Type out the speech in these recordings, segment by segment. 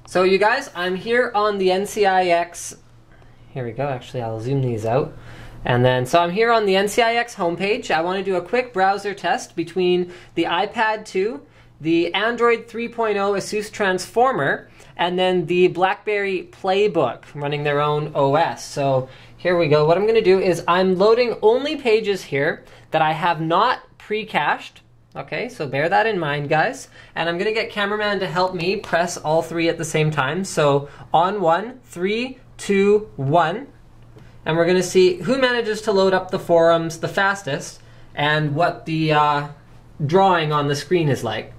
So you guys, I'm here on the NCIX. Here we go, actually I'll zoom these out. And then, so I'm here on the NCIX homepage. I want to do a quick browser test between the iPad 2, the Android 3.0 ASUS Transformer, and then the Blackberry Playbook running their own OS. So here we go. What I'm going to do is I'm loading only pages here that I have not pre-cached. Okay, so bear that in mind, guys. And I'm going to get cameraman to help me press all three at the same time. So on 1, 3, 2, 1. And we're going to see who manages to load up the forums the fastest and what the drawing on the screen is like.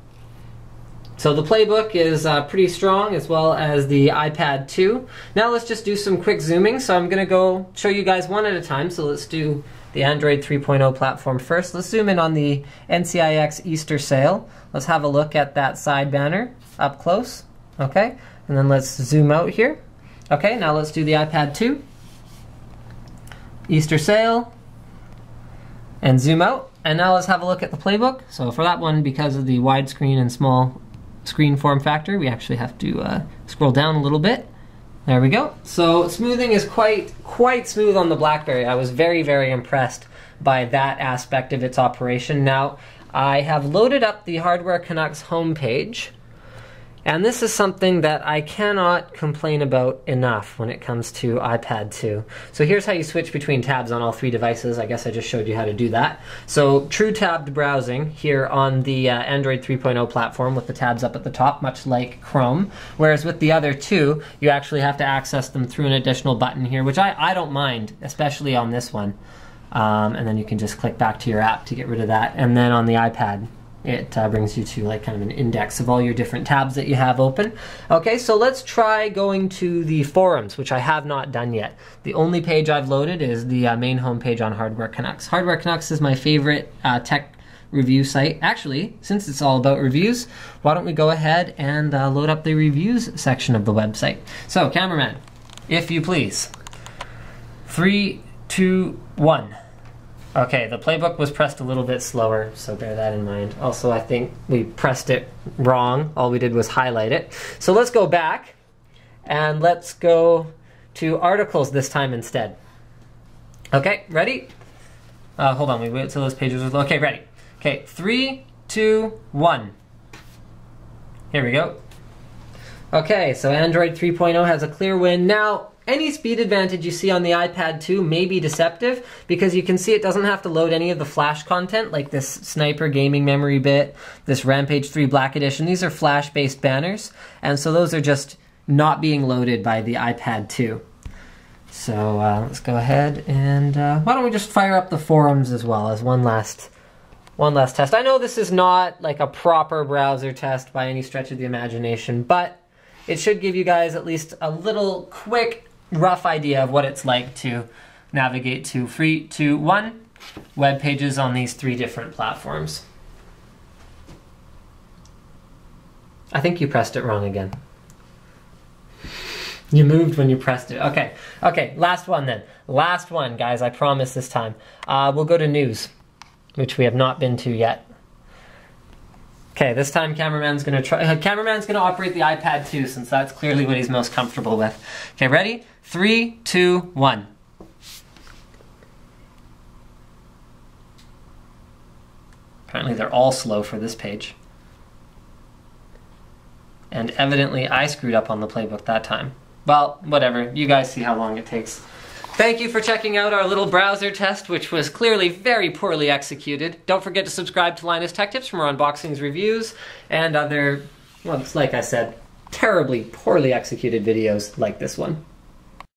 So the Playbook is pretty strong, as well as the iPad 2. Now let's just do some quick zooming. So I'm going to go show you guys one at a time. So let's do the Android 3.0 platform first. Let's zoom in on the NCIX Easter sale. Let's have a look at that side banner up close. Okay, and then let's zoom out here. Okay, now let's do the iPad 2. Easter sale. And zoom out. And now let's have a look at the Playbook. So for that one, because of the widescreen and small screen form factor, we actually have to scroll down a little bit. There we go. So smoothing is quite smooth on the BlackBerry. I was very, very impressed by that aspect of its operation. Now, I have loaded up the Hardware Canucks homepage, and this is something that I cannot complain about enough when it comes to iPad 2. So here's how you switch between tabs on all three devices. I guess I just showed you how to do that. So true tabbed browsing here on the Android 3.0 platform with the tabs up at the top, much like Chrome. Whereas with the other two, you actually have to access them through an additional button here, which I don't mind, especially on this one. And then you can just click back to your app to get rid of that. And then on the iPad, it brings you to like kind of an index of all your different tabs that you have open. Okay, so let's try going to the forums, which I have not done yet. The only page I've loaded is the main homepage on Hardware Canucks. Hardware Canucks is my favorite tech review site. Actually, since it's all about reviews, why don't we go ahead and load up the reviews section of the website. So, cameraman, if you please. 3, 2, 1. Okay, the Playbook was pressed a little bit slower, so bear that in mind. Also, I think we pressed it wrong. All we did was highlight it. So let's go back, and let's go to articles this time instead. Okay, ready? Hold on, we wait till those pages are... Okay, ready. Okay, 3, 2, 1. Here we go. Okay, so Android 3.0 has a clear win. Now, any speed advantage you see on the iPad 2 may be deceptive, because you can see it doesn't have to load any of the Flash content, like this Sniper gaming memory bit, this Rampage 3 Black Edition. These are Flash-based banners, and so those are just not being loaded by the iPad 2. So let's go ahead and why don't we just fire up the forums as well as one last test. I know this is not like a proper browser test by any stretch of the imagination, but it should give you guys at least a little quick rough idea of what it's like to navigate to 3, 2, 1 web pages on these three different platforms. I think you pressed it wrong again. You moved when you pressed it. Okay, last one then. Last one, guys, I promise this time. We'll go to news, which we have not been to yet. Okay, this time cameraman's gonna operate the iPad 2, since that's clearly what he's most comfortable with. Okay, ready? 3, 2, 1. Apparently they're all slow for this page. And evidently I screwed up on the Playbook that time. Well, whatever, you guys see how long it takes. Thank you for checking out our little browser test, which was clearly very poorly executed. Don't forget to subscribe to Linus Tech Tips for more unboxings, reviews, and other, well, like I said, terribly poorly executed videos like this one.